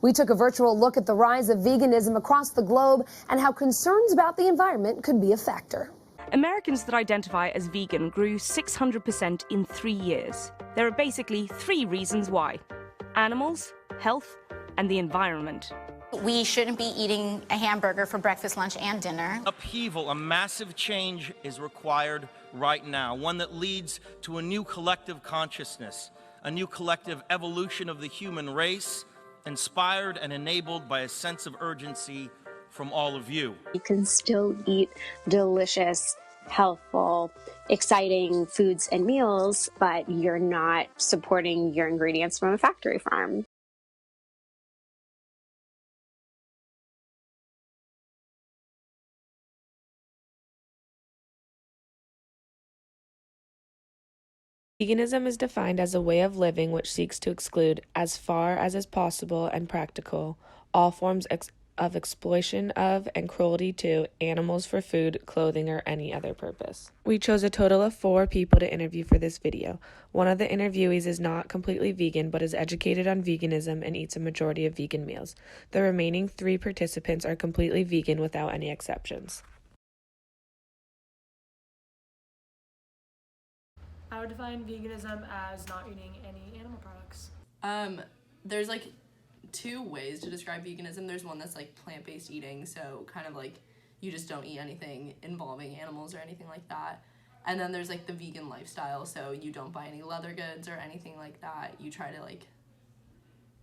We took a virtual look at the rise of veganism across the globe and how concerns about the environment could be a factor. Americans that identify as vegan grew 600% in 3 years. There are basically 3 reasons why: animals, health, and the environment. We shouldn't be eating a hamburger for breakfast, lunch, and dinner. Upheaval, a massive change is required right now, one that leads to a new collective consciousness, a new collective evolution of the human race, inspired and enabled by a sense of urgency from all of you. You can still eat delicious, healthful, exciting foods and meals, but you're not supporting your ingredients from a factory farm. Veganism is defined as a way of living which seeks to exclude, as far as is possible and practical, all forms of exploitation of and cruelty to animals for food, clothing, or any other purpose. We chose a total of 4 people to interview for this video. One of the interviewees is not completely vegan, but is educated on veganism and eats a majority of vegan meals. The remaining 3 participants are completely vegan without any exceptions. I would define veganism as not eating any animal products. There's like 2 ways to describe veganism. There's one that's like plant-based eating, so kind of like you just don't eat anything involving animals or anything like that. And then there's like the vegan lifestyle, so you don't buy any leather goods or anything like that. You try to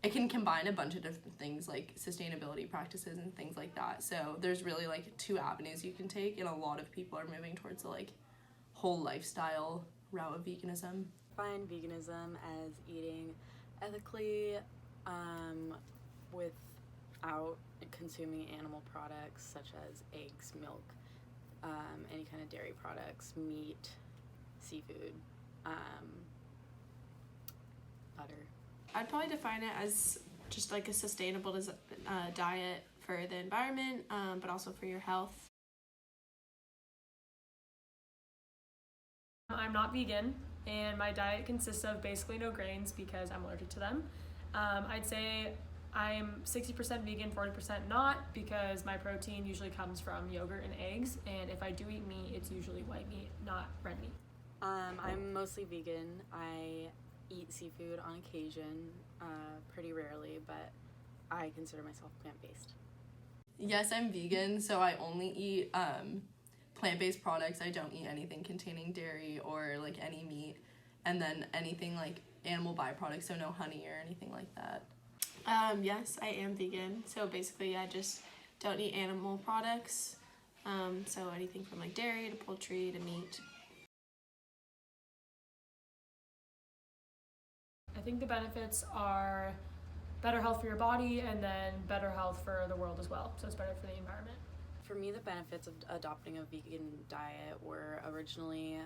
it can combine a bunch of different things like sustainability practices and things like that. So there's really like 2 avenues you can take, and a lot of people are moving towards the like whole lifestyle route of veganism. Define veganism as eating ethically without consuming animal products such as eggs, milk, any kind of dairy products, meat, seafood, butter. I'd probably define it as just like a sustainable diet for the environment, but also for your health. I'm not vegan, and my diet consists of basically no grains because I'm allergic to them. I'd say I'm 60% vegan, 40% not, because my protein usually comes from yogurt and eggs, and if I do eat meat, it's usually white meat, not red meat. I'm mostly vegan. I eat seafood on occasion, pretty rarely, but I consider myself plant-based. Yes, I'm vegan, so I only eat plant-based products. I don't eat anything containing dairy or like any meat, and then anything like animal byproducts, so no honey or anything like that. Yes, I am vegan, so basically I just don't eat animal products, so anything from like dairy to poultry to meat. I think the benefits are better health for your body and then better health for the world as well, so it's better for the environment. For me, the benefits of adopting a vegan diet were originally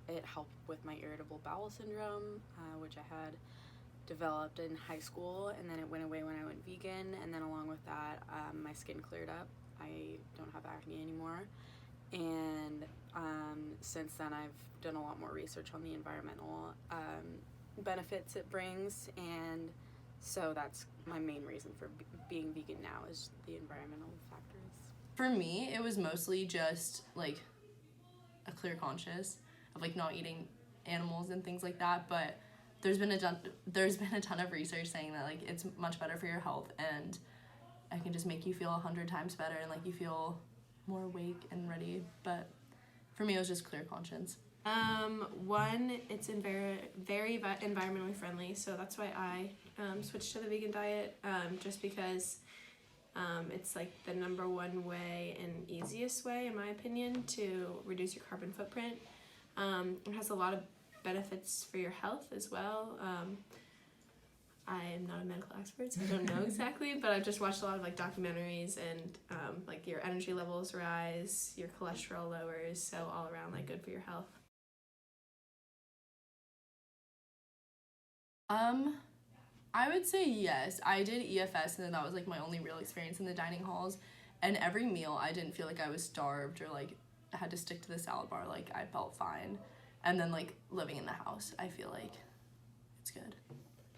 it helped with my irritable bowel syndrome, which I had developed in high school, and then it went away when I went vegan, and then along with that, my skin cleared up. I don't have acne anymore, and since then I've done a lot more research on the environmental benefits it brings, and so that's my main reason for being vegan now, is the environmental factors. For me, it was mostly just like a clear conscience of like not eating animals and things like that, but there's been a ton of research saying that like it's much better for your health, and it can just make you feel 100 times better, and like you feel more awake and ready. But for me, it was just clear conscience. One, it's very environmentally friendly, so that's why I switched to the vegan diet, just because it's like the #1 way and easiest way, in my opinion, to reduce your carbon footprint. It has a lot of benefits for your health as well. I am not a medical expert, so I don't know exactly, but I've just watched a lot of like documentaries, and like your energy levels rise, your cholesterol lowers, so all around like good for your health. I would say yes. I did EFS, and then that was like my only real experience in the dining halls, and every meal I didn't feel like I was starved or like I had to stick to the salad bar. Like I felt fine. And then like living in the house, I feel like it's good.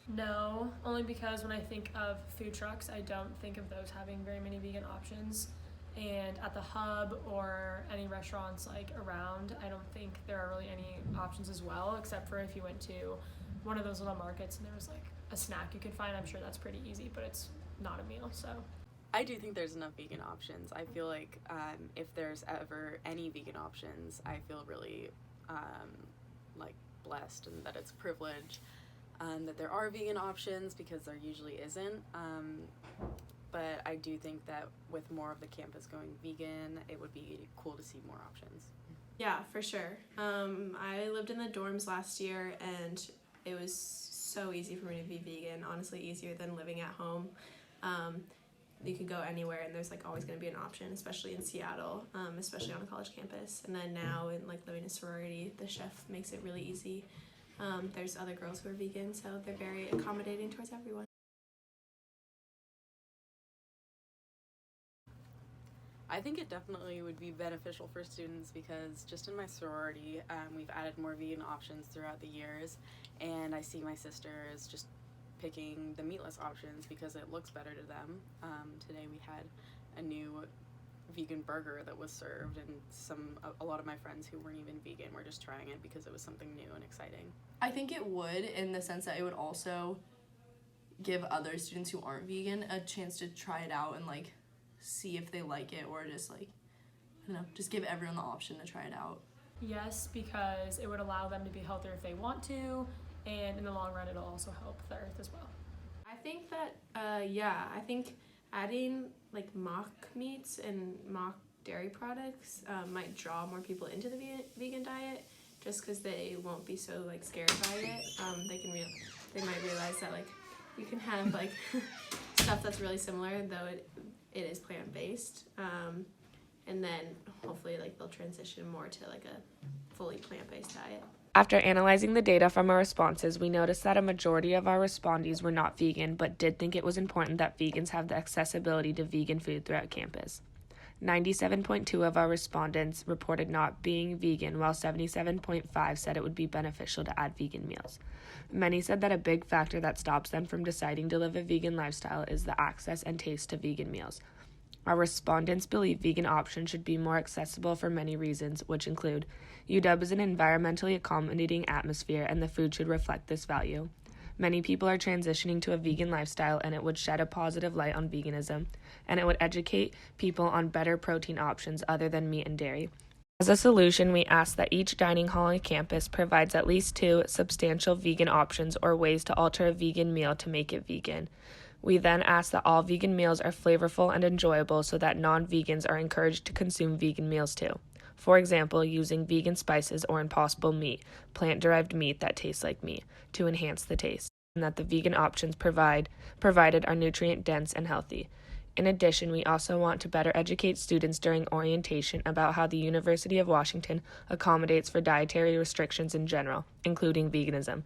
No, only because when I think of food trucks, I don't think of those having very many vegan options. And at the hub or any restaurants like around, I don't think there are really any options as well, except for if you went to one of those little markets and there was like a snack you could find. I'm sure that's pretty easy, but it's not a meal, so. I do think there's enough vegan options. I feel like if there's ever any vegan options, I feel really like blessed and that it's a privilege that there are vegan options, because there usually isn't. But I do think that with more of the campus going vegan, it would be cool to see more options. Yeah, for sure. I lived in the dorms last year, and it was so easy for me to be vegan, honestly easier than living at home. You can go anywhere and there's like always going to be an option, especially in Seattle, especially on a college campus. And then now in like living in a sorority, the chef makes it really easy. There's other girls who are vegan, so they're very accommodating towards everyone. I think it definitely would be beneficial for students, because just in my sorority, we've added more vegan options throughout the years, and I see my sisters just picking the meatless options because it looks better to them. Today we had a new vegan burger that was served, and a lot of my friends who weren't even vegan were just trying it because it was something new and exciting. I think it would, in the sense that it would also give other students who aren't vegan a chance to try it out and like see if they like it, or just like, I don't know, just give everyone the option to try it out. Yes, because it would allow them to be healthier if they want to, and in the long run it'll also help the earth as well. I think that, I think adding like mock meats and mock dairy products might draw more people into the vegan diet, just because they won't be so like scared by it. They might realize that like you can have like stuff that's really similar, though it is plant-based, and then hopefully like they'll transition more to like a fully plant-based diet. After analyzing the data from our responses, we noticed that a majority of our respondees were not vegan, but did think it was important that vegans have the accessibility to vegan food throughout campus. 97.2% of our respondents reported not being vegan, while 77.5% said it would be beneficial to add vegan meals. Many said that a big factor that stops them from deciding to live a vegan lifestyle is the access and taste to vegan meals. Our respondents believe vegan options should be more accessible for many reasons, which include UW is an environmentally accommodating atmosphere, and the food should reflect this value. Many people are transitioning to a vegan lifestyle, and it would shed a positive light on veganism, and it would educate people on better protein options other than meat and dairy. As a solution, we ask that each dining hall on campus provides at least 2 substantial vegan options or ways to alter a vegan meal to make it vegan. We then ask that all vegan meals are flavorful and enjoyable, so that non-vegans are encouraged to consume vegan meals too. For example, using vegan spices or impossible meat, plant-derived meat that tastes like meat, to enhance the taste, and that the vegan options provided are nutrient-dense and healthy. In addition, we also want to better educate students during orientation about how the University of Washington accommodates for dietary restrictions in general, including veganism,